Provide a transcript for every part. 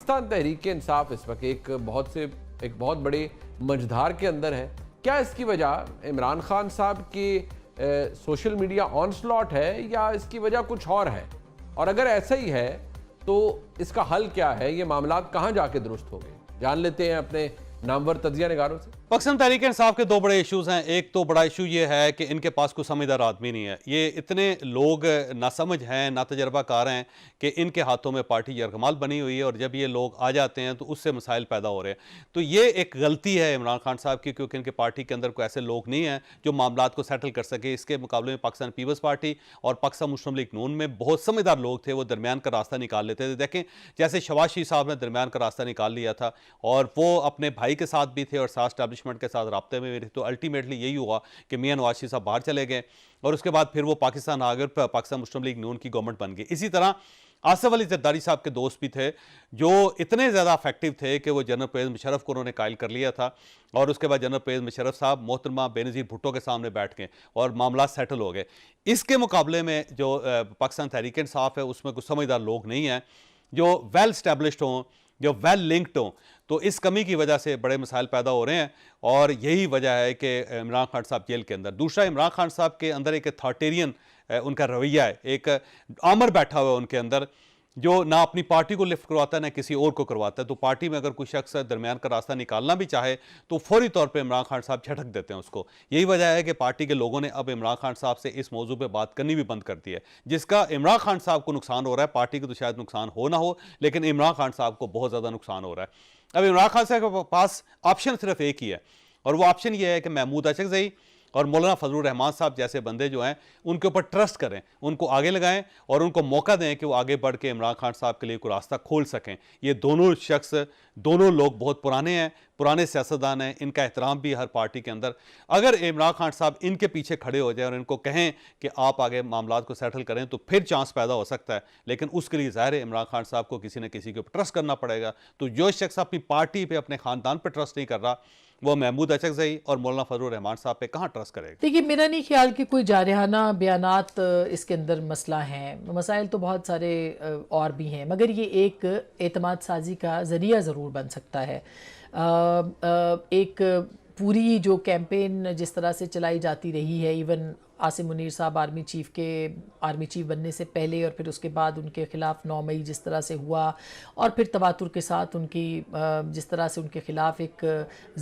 پاکستان تحریک انصاف اس وقت ایک بہت بڑے مجدھار کے اندر ہے. کیا اس کی وجہ عمران خان صاحب کی سوشل میڈیا آن سلاٹ ہے یا اس کی وجہ کچھ اور ہے؟ اور اگر ایسا ہی ہے تو اس کا حل کیا ہے؟ یہ معاملات کہاں جا کے درست ہو گئے؟ جان لیتے ہیں اپنے نامور تجزیہ نگاروں سے. پاکستان تحریک انصاف کے دو بڑے ایشوز ہیں. ایک تو بڑا ایشو یہ ہے کہ ان کے پاس کوئی سمجھدار آدمی نہیں ہے. یہ اتنے لوگ نہ سمجھ ہیں، نہ تجربہ کار ہیں کہ ان کے ہاتھوں میں پارٹی یرغمال بنی ہوئی ہے، اور جب یہ لوگ آ جاتے ہیں تو اس سے مسائل پیدا ہو رہے ہیں. تو یہ ایک غلطی ہے عمران خان صاحب کی، کیونکہ ان کے پارٹی کے اندر کوئی ایسے لوگ نہیں ہیں جو معاملات کو سیٹل کر سکے. اس کے مقابلے میں پاکستان پیپلز پارٹی اور پاکستان مسلم لیگ نون میں بہت سمجھدار لوگ تھے، وہ درمیان کا راستہ نکال لیتے تھے. دیکھیں جیسے شہباز شریف صاحب نے درمیان کا راستہ نکال لیا تھا، اور وہ اپنے بھائی کے ساتھ بھی تھے اور ساتھ اسٹیبلشمنٹ کے ساتھ رابطے میں بھی تھے. تو الٹیمیٹلی یہی ہوا کہ میاں نواز شریف صاحب باہر چلے گئے، اور اس کے بعد پھر وہ پاکستان آ گئے، پاکستان مسلم لیگ نون کی گورنمنٹ بن گئی. اسی طرح آصف علی زرداری صاحب کے دوست بھی تھے جو اتنے زیادہ افیکٹو تھے کہ وہ جنرل پرویز مشرف کو انہوں نے قائل کر لیا تھا، اور اس کے بعد جنرل پرویز مشرف صاحب محترمہ بے نظیر بھٹو کے سامنے بیٹھ گئے اور معاملات سیٹل ہو گئے. اس کے مقابلے میں جو پاکستان تحریک انصاف ہے اس میں کچھ سمجھدار لوگ نہیں ہیں جو ویل اسٹیبلشڈ ہوں، جو ویل لنکڈ ہوں. تو اس کمی کی وجہ سے بڑے مسائل پیدا ہو رہے ہیں، اور یہی وجہ ہے کہ عمران خان صاحب جیل کے اندر. دوسرا، عمران خان صاحب کے اندر ایک اتھارٹیرین ان کا رویہ ہے، ایک آمر بیٹھا ہوا ہے ان کے اندر جو نہ اپنی پارٹی کو لفٹ کرواتا ہے نہ کسی اور کو کرواتا ہے. تو پارٹی میں اگر کوئی شخص درمیان کا راستہ نکالنا بھی چاہے تو فوری طور پہ عمران خان صاحب جھٹک دیتے ہیں اس کو. یہی وجہ ہے کہ پارٹی کے لوگوں نے اب عمران خان صاحب سے اس موضوع پہ بات کرنی بھی بند کر دی ہے، جس کا عمران خان صاحب کو نقصان ہو رہا ہے. پارٹی کو تو شاید نقصان ہو نہ ہو، لیکن عمران خان صاحب کو بہت زیادہ نقصان ہو رہا ہے. اب عمران خان صاحب کے پاس آپشن صرف ایک ہی ہے، اور وہ آپشن یہ ہے کہ محمود اچکزئی اور مولانا فضل الرحمان صاحب جیسے بندے جو ہیں ان کے اوپر ٹرسٹ کریں، ان کو آگے لگائیں اور ان کو موقع دیں کہ وہ آگے بڑھ کے عمران خان صاحب کے لیے کوئی راستہ کھول سکیں. یہ دونوں لوگ بہت پرانے ہیں، پرانے سیاستدان ہیں، ان کا احترام بھی ہر پارٹی کے اندر. اگر عمران خان صاحب ان کے پیچھے کھڑے ہو جائیں اور ان کو کہیں کہ آپ آگے معاملات کو سیٹل کریں تو پھر چانس پیدا ہو سکتا ہے. لیکن اس کے لیے ظاہر ہے عمران خان صاحب کو کسی نہ کسی کے اوپر ٹرسٹ کرنا پڑے گا. تو جو شخص اپنی پارٹی پہ، اپنے خاندان پہ ٹرسٹ نہیں کر رہا، وہ محمود اچکزئی اور مولانا فضل الرحمان صاحب پہ کہاں ٹرسٹ کرے گا؟ دیکھیے، میرا نہیں خیال کہ کوئی جارحانہ بیانات اس کے اندر مسئلہ ہیں. مسائل تو بہت سارے اور بھی ہیں، مگر یہ ایک اعتماد سازی کا ذریعہ ضرور بن سکتا ہے. ایک پوری جو کیمپین جس طرح سے چلائی جاتی رہی ہے، ایون عاصم منیر صاحب آرمی چیف بننے سے پہلے اور پھر اس کے بعد ان کے خلاف 9 مئی جس طرح سے ہوا، اور پھر تواتر کے ساتھ ان کی جس طرح سے ان کے خلاف ایک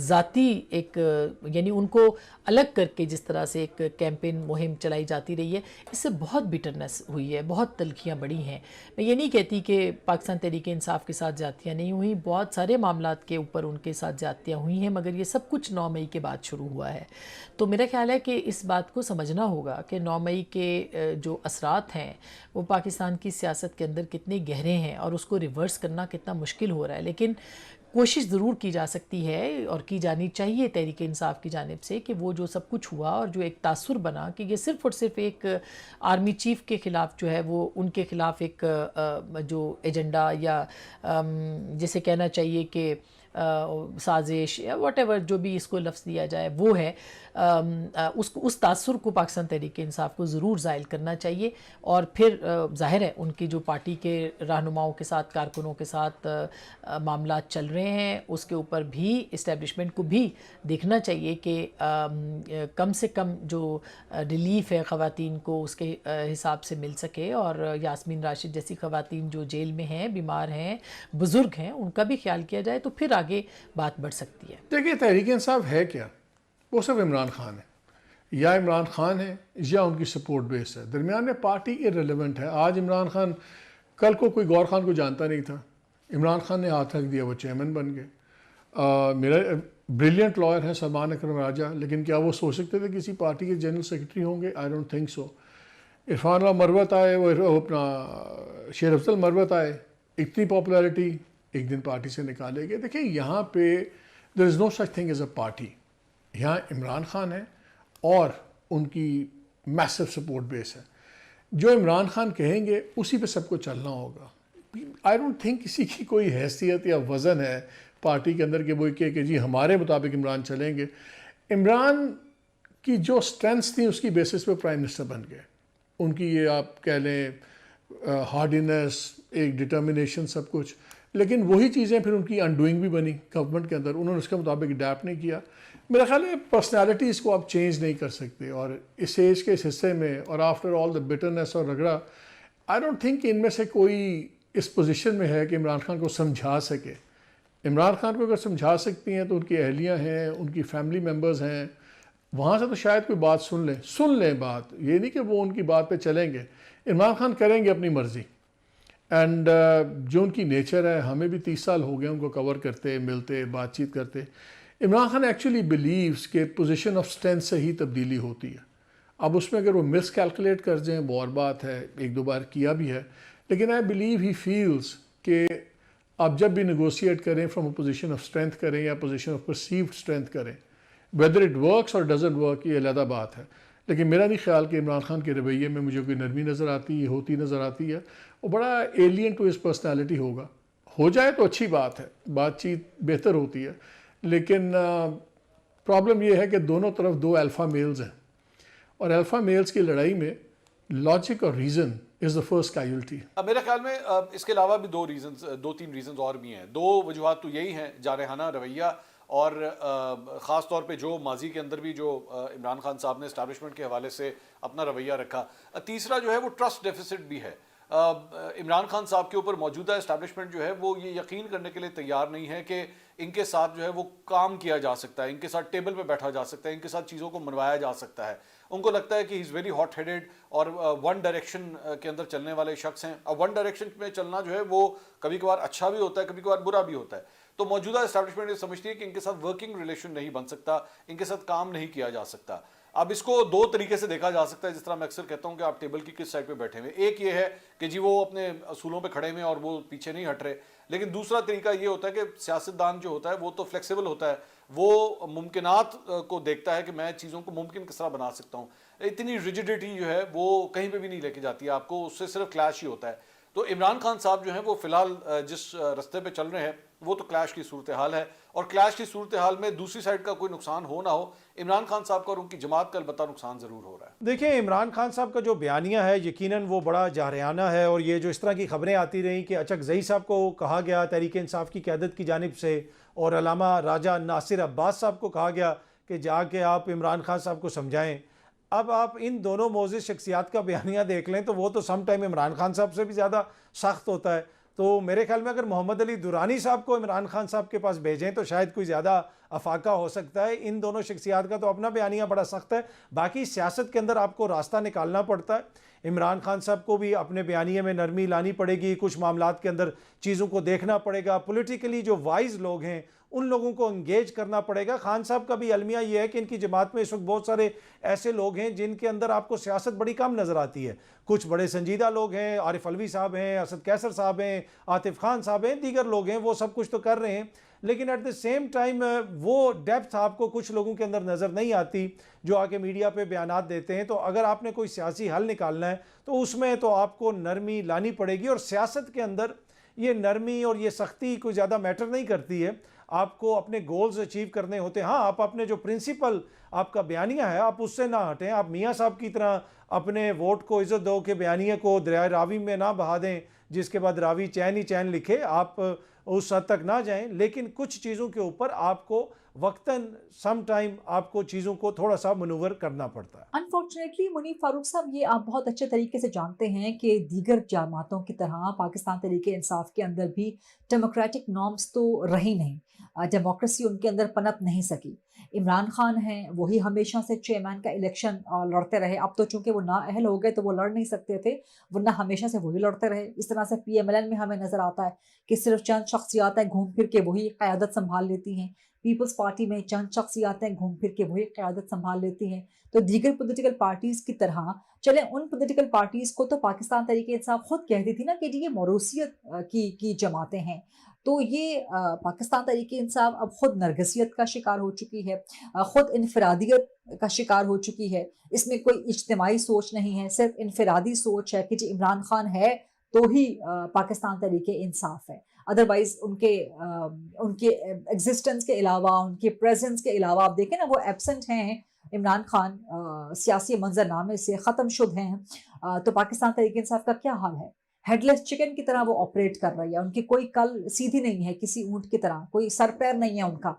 ذاتی یعنی ان کو الگ کر کے جس طرح سے ایک کیمپین مہم چلائی جاتی رہی ہے، اس سے بہت بیٹرنس ہوئی ہے، بہت تلخیاں بڑی ہیں. میں یہ نہیں کہتی کہ پاکستان تحریک انصاف کے ساتھ زیادتیاں نہیں ہوئیں، بہت سارے معاملات کے اوپر ان کے ساتھ زیادتیاں ہوئی ہیں، مگر یہ سب کچھ 9 مئی کے بعد شروع ہوا ہے. تو میرا خیال ہے کہ اس بات کو سمجھنا ہوگا کہ 9 مئی کے جو اثرات ہیں وہ پاکستان کی سیاست کے اندر کتنے گہرے ہیں اور اس کو ریورس کرنا کتنا مشکل ہو رہا ہے. لیکن کوشش ضرور کی جا سکتی ہے اور کی جانی چاہیے تحریک انصاف کی جانب سے کہ وہ جو سب کچھ ہوا اور جو ایک تاثر بنا کہ یہ صرف اور صرف ایک آرمی چیف کے خلاف جو ہے وہ ان کے خلاف ایک جو ایجنڈا یا جسے کہنا چاہیے کہ سازش یا واٹ ایور جو بھی اس کو لفظ دیا جائے وہ ہے، اس تاثر کو پاکستان تحریک انصاف کو ضرور زائل کرنا چاہیے. اور پھر ظاہر ہے ان کی جو پارٹی کے رہنماؤں کے ساتھ، کارکنوں کے ساتھ معاملات چل رہے ہیں، اس کے اوپر بھی اسٹیبلشمنٹ کو بھی دیکھنا چاہیے کہ کم سے کم جو ریلیف ہے خواتین کو اس کے حساب سے مل سکے، اور یاسمین راشد جیسی خواتین جو جیل میں ہیں، بیمار ہیں، بزرگ ہیں، ان کا بھی خیال کیا جائے تو پھر آگے بات بڑھ سکتی ہے. دیکھیے تحریک انصاف ہے کیا؟ وہ صرف عمران خان ہے، یا عمران خان ہے یا ان کی سپورٹ بیس ہے. درمیان میں پارٹی ارریلیونٹ ہے. آج عمران خان، کل کو کوئی غور خان کو جانتا نہیں تھا، عمران خان نے ہاتھ رکھ دیا، وہ چیئرمین بن گئے. میرا بریلینٹ لائر ہے سلمان اکرم راجہ، لیکن کیا وہ سوچ سکتے تھے کسی پارٹی کے جنرل سیکرٹری ہوں گے؟ I don't think so. Irfan Ullah Marwat آئے، وہ اپنا شیر افضل مروت آئے، اتنی پاپولیرٹی، ایک دن پارٹی سے نکالے گئے. دیکھیں یہاں پہ there is no such thing as a party. یہاں عمران خان ہے اور ان کی میسو سپورٹ بیس ہے. جو عمران خان کہیں گے اسی پہ سب کو چلنا ہوگا. آئی ڈونٹ تھنک کسی کی کوئی حیثیت یا وزن ہے پارٹی کے اندر کہ وہ کہ جی ہمارے مطابق عمران چلیں گے. عمران کی جو اسٹرینتھس تھیں اس کی بیسس پہ پرائم منسٹر بن گئے. ان کی یہ آپ کہہ لیں ہارڈینس، ایک ڈٹرمنیشن، سب کچھ. لیکن وہی چیزیں پھر ان کی انڈوئنگ بھی بنی گورنمنٹ کے اندر, انہوں نے اس کے مطابق اڈیپٹ نہیں کیا. میرا خیال ہے پرسنالٹیز کو آپ چینج نہیں کر سکتے, اور اس ایج کے اس حصے میں, اور آفٹر آل دا بٹرنس اور رگڑا, آئی ڈونٹ تھنک ان میں سے کوئی اس پوزیشن میں ہے کہ عمران خان کو سمجھا سکے. عمران خان کو اگر سمجھا سکتی ہیں تو ان کی اہلیہ ہیں, ان کی فیملی ممبرز ہیں, وہاں سے تو شاید کوئی بات سن لیں بات. یہ نہیں کہ وہ ان کی بات پہ چلیں گے. عمران خان کریں گے اپنی مرضی, اینڈ جو ان کی نیچر ہے, ہمیں بھی 30 سال ہو گئے ان کو کور کرتے, ملتے, بات چیت کرتے. عمران خان ایکچولی بلیوز کہ پوزیشن آف اسٹرینتھ سے ہی تبدیلی ہوتی ہے. اب اس میں اگر وہ مس کیلکولیٹ کر جائیں وہ اور بات ہے, 1-2 بار کیا بھی ہے, لیکن آئی بلیو ہی فیلز کہ آپ جب بھی نیگوشیٹ کریں from a position of strength کریں یا پوزیشن آف پرسیوڈ اسٹرینتھ کریں, ویدر اٹ ورکس اور ڈزنٹ ورک یہ علیحدہ بات ہے. لیکن میرا نہیں خیال کہ عمران خان کے رویے میں مجھے کوئی نرمی نظر ہوتی نظر آتی ہے. وہ بڑا ایلین ٹو ہز پرسنالٹی ہوگا. ہو جائے تو اچھی بات ہے, بات چیت بہتر ہوتی ہے, لیکن پرابلم یہ ہے کہ دونوں طرف 2 الفا میلز ہیں, اور الفا میلز کی لڑائی میں لاجک اور reason is the first casualty. میرے خیال میں اس کے علاوہ بھی 2-3 ریزنز اور بھی ہیں. 2 وجوہات تو یہی ہیں, جارحانہ رویہ, اور خاص طور پہ جو ماضی کے اندر بھی جو عمران خان صاحب نے اسٹیبلشمنٹ کے حوالے سے اپنا رویہ رکھا. تیسرا جو ہے وہ ٹرسٹ ڈیفیسٹ بھی ہے. عمران خان صاحب کے اوپر موجودہ اسٹیبلشمنٹ جو ہے وہ یہ یقین کرنے کے لیے تیار نہیں ہے کہ ان کے ساتھ جو ہے وہ کام کیا جا سکتا ہے, ان کے ساتھ ٹیبل پہ بیٹھا جا سکتا ہے, ان کے ساتھ چیزوں کو منوایا جا سکتا ہے. ان کو لگتا ہے کہ ہی از ویری ہاٹ ہیڈڈ اور ون ڈائریکشن کے اندر چلنے والے شخص ہیں. اب ون ڈائریکشن میں چلنا جو ہے وہ کبھی کبھار اچھا بھی ہوتا ہے, کبھی کبھار برا بھی ہوتا ہے. تو موجودہ اسٹیبلشمنٹ یہ سمجھتی ہے کہ ان کے ساتھ ورکنگ ریلیشن نہیں بن سکتا, ان کے ساتھ کام نہیں کیا جا سکتا. اب اس کو 2 طریقے سے دیکھا جا سکتا ہے, جس طرح میں اکثر کہتا ہوں کہ آپ ٹیبل کی کس سائڈ پہ بیٹھے ہوئے. ایک یہ ہے کہ جی وہ اپنے اصولوں پہ کھڑے ہوئے اور وہ پیچھے نہیں ہٹ رہے. لیکن دوسرا طریقہ یہ ہوتا ہے کہ سیاستدان جو ہوتا ہے وہ تو فلیکسیبل ہوتا ہے, وہ ممکنات کو دیکھتا ہے کہ میں چیزوں کو ممکن کس طرح بنا سکتا ہوں. اتنی ریجیڈیٹی جو ہے وہ کہیں پہ بھی نہیں لے کے جاتی ہے آپ کو, اس سے صرف کلیش ہی ہوتا ہے. تو عمران خان صاحب جو ہیں وہ فی الحال جس رستے پہ چل رہے ہیں وہ تو کلیش کی صورتحال ہے, اور کلیش کی صورتحال میں دوسری سائڈ کا کوئی نقصان ہو نہ ہو, عمران خان صاحب کا اور ان کی جماعت کا البتہ نقصان ضرور ہو رہا ہے. دیکھیں, عمران خان صاحب کا جو بیانیہ ہے یقیناً وہ بڑا جارحانہ ہے, اور یہ جو اس طرح کی خبریں آتی رہیں کہ اچک زئی صاحب کو کہا گیا تحریک انصاف کی قیادت کی جانب سے, اور علامہ راجہ ناصر عباس صاحب کو کہا گیا کہ جا کے آپ عمران خان صاحب کو سمجھائیں. اب آپ ان دونوں معزز شخصیات کا بیانیہ دیکھ لیں تو وہ تو سم ٹائم عمران خان صاحب سے بھی زیادہ سخت ہوتا ہے. تو میرے خیال میں اگر محمد علی درانی صاحب کو عمران خان صاحب کے پاس بھیجیں تو شاید کوئی زیادہ افاقہ ہو سکتا ہے. ان دونوں شخصیات کا تو اپنا بیانیہ بڑا سخت ہے. باقی سیاست کے اندر آپ کو راستہ نکالنا پڑتا ہے. عمران خان صاحب کو بھی اپنے بیانیے میں نرمی لانی پڑے گی, کچھ معاملات کے اندر چیزوں کو دیکھنا پڑے گا, پولیٹیکلی جو وائز لوگ ہیں ان لوگوں کو انگیج کرنا پڑے گا. خان صاحب کا بھی المیہ یہ ہے کہ ان کی جماعت میں اس وقت بہت سارے ایسے لوگ ہیں جن کے اندر آپ کو سیاست بڑی کم نظر آتی ہے. کچھ بڑے سنجیدہ لوگ ہیں, عارف علوی صاحب ہیں, اسد کیسر صاحب ہیں, عاطف خان صاحب ہیں, دیگر لوگ ہیں, وہ سب کچھ تو کر رہے ہیں, لیکن ایٹ دا سیم ٹائم وہ ڈیپتھ آپ کو کچھ لوگوں کے اندر نظر نہیں آتی جو آ کے میڈیا پہ بیانات دیتے ہیں. تو اگر آپ نے کوئی سیاسی حل نکالنا ہے تو اس میں تو آپ کو نرمی لانی پڑے گی, اور سیاست کے اندر یہ نرمی اور یہ سختی کوئی زیادہ میٹر نہیں کرتی ہے. آپ کو اپنے گولز اچیو کرنے ہوتے ہیں. ہاں, آپ اپنے جو پرنسپل آپ کا بیانیہ ہے آپ اس سے نہ ہٹیں. آپ میاں صاحب کی طرح اپنے ووٹ کو عزت دو کہ بیانیہ کو دریائے راوی میں نہ بہا دیں جس کے بعد راوی چین ہی چین لکھے. آپ اس حد تک نہ جائیں, لیکن کچھ چیزوں کے اوپر آپ کو وقتاً سم ٹائم آپ کو چیزوں کو تھوڑا سا منور کرنا پڑتا ہے. انفارچونیٹلی منیب فاروق صاحب, یہ آپ بہت اچھے طریقے سے جانتے ہیں کہ دیگر جماعتوں کی طرح پاکستان تحریک انصاف کے اندر بھی ڈیموکریٹک نارمز تو رہی نہیں, ڈیموکریسی ان کے اندر پنپ نہیں سکی. عمران خان ہیں, وہی ہمیشہ سے چیئرمین کا الیکشن لڑتے رہے. اب تو چونکہ وہ نااہل ہو گئے تو وہ لڑ نہیں سکتے تھے, ورنہ ہمیشہ سے وہی لڑتے رہے. اس طرح سے پی ایم ایل این میں ہمیں نظر آتا ہے کہ صرف چند شخصیات ہیں گھوم پھر کے وہی قیادت سنبھال لیتی ہیں. پیپلز پارٹی میں چند شخصیات ہیں گھوم پھر کے وہی قیادت سنبھال لیتی ہیں. تو دیگر پولیٹیکل پارٹیز کی طرح چلیں, ان پولیٹیکل پارٹیز کو تو پاکستان تحریک انصاف خود کہتی تھی نا کہ یہ موروثیت کی جماعتیں ہیں. تو یہ پاکستان تحریک انصاف اب خود نرگسیت کا شکار ہو چکی ہے, خود انفرادیت کا شکار ہو چکی ہے. اس میں کوئی اجتماعی سوچ نہیں ہے, صرف انفرادی سوچ ہے کہ جی عمران خان ہے تو ہی پاکستان تحریک انصاف ہے. ادروائز ان کے ایگزسٹنس کے علاوہ, ان کے پریزنس کے علاوہ آپ دیکھیں نا وہ ایبسنٹ ہیں. عمران خان سیاسی منظر نامے سے ختم شد ہیں. تو پاکستان تحریک انصاف کا کیا حال ہے؟ ہیڈ لیس چکن کی طرح وہ آپریٹ کر رہی ہے. ان کی کوئی کل سیدھی نہیں ہے, کسی اونٹ کی طرح کوئی سر پیر نہیں ہے ان کا.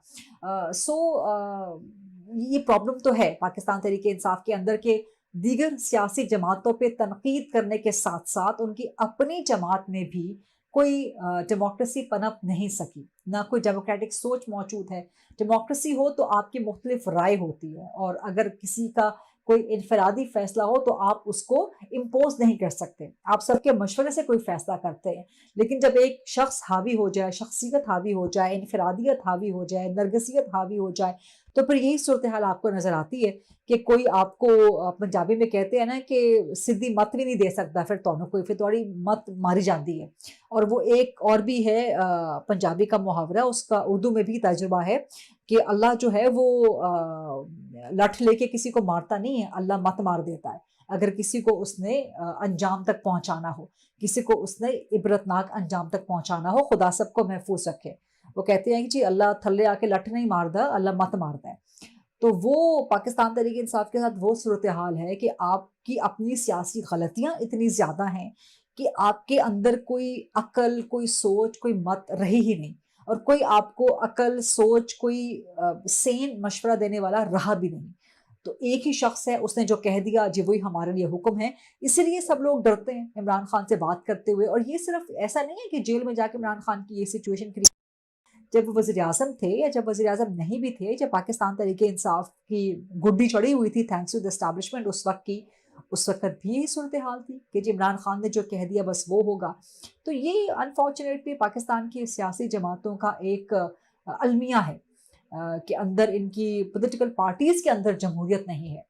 یہ پرابلم تو ہے پاکستان تحریک انصاف کے اندر کہ دیگر سیاسی جماعتوں پہ تنقید کرنے کے ساتھ ساتھ ان کی اپنی جماعت میں بھی کوئی ڈیموکریسی پنپ نہیں سکی, نہ کوئی ڈیموکریٹک سوچ موجود ہے. ڈیموکریسی ہو تو آپ کی مختلف رائے ہوتی ہے, اور اگر کسی کا کوئی انفرادی فیصلہ ہو تو آپ اس کو امپوز نہیں کر سکتے, آپ سب کے مشورے سے کوئی فیصلہ کرتے ہیں. لیکن جب ایک شخص حاوی ہو جائے, شخصیت حاوی ہو جائے, انفرادیت حاوی ہو جائے, نرگسیت حاوی ہو جائے, تو پھر یہی صورتحال آپ کو نظر آتی ہے کہ کوئی آپ کو, پنجابی میں کہتے ہیں نا کہ سدھی مت بھی نہیں دے سکتا, پھر تونوں کوئی, پھر تھوڑی مت ماری جاتی ہے. اور وہ ایک اور بھی ہے پنجابی کا محاورہ, اس کا اردو میں بھی ترجمہ ہے کہ اللہ جو ہے وہ لٹھ لے کے کسی کو مارتا نہیں ہے, اللہ مت مار دیتا ہے اگر کسی کو اس نے انجام تک پہنچانا ہو, کسی کو اس نے عبرتناک انجام تک پہنچانا ہو. خدا سب کو محفوظ رکھے. وہ کہتے ہیں کہ جی اللہ تھلے آ کے لٹھ نہیں ماردا, اللہ مت مارتا ہے. تو وہ پاکستان تحریک انصاف کے ساتھ وہ صورتحال ہے کہ آپ کی اپنی سیاسی غلطیاں اتنی زیادہ ہیں کہ آپ کے اندر کوئی عقل, کوئی سوچ, کوئی مت رہی ہی نہیں, اور کوئی آپ کو عقل, سوچ, کوئی سین مشورہ دینے والا رہا بھی نہیں. تو ایک ہی شخص ہے, اس نے جو کہہ دیا جی وہی ہمارے لیے حکم ہے. اسی لیے سب لوگ ڈرتے ہیں عمران خان سے بات کرتے ہوئے. اور یہ صرف ایسا نہیں ہے کہ جیل میں جا کے عمران خان کی یہ سچویشن کریٹ, جب وہ وزیر اعظم تھے یا جب وزیر اعظم نہیں بھی تھے, جب پاکستان تحریک انصاف کی گڈی چڑھی ہوئی تھی تھینکس ٹو دی اسٹیبلشمنٹ اس وقت بھی یہی صورتحال تھی کہ جی عمران خان نے جو کہہ دیا بس وہ ہوگا. تو یہ انفارچونیٹلی پاکستان کی سیاسی جماعتوں کا ایک المیہ ہے کہ اندر ان کی پولیٹیکل پارٹیز کے اندر جمہوریت نہیں ہے.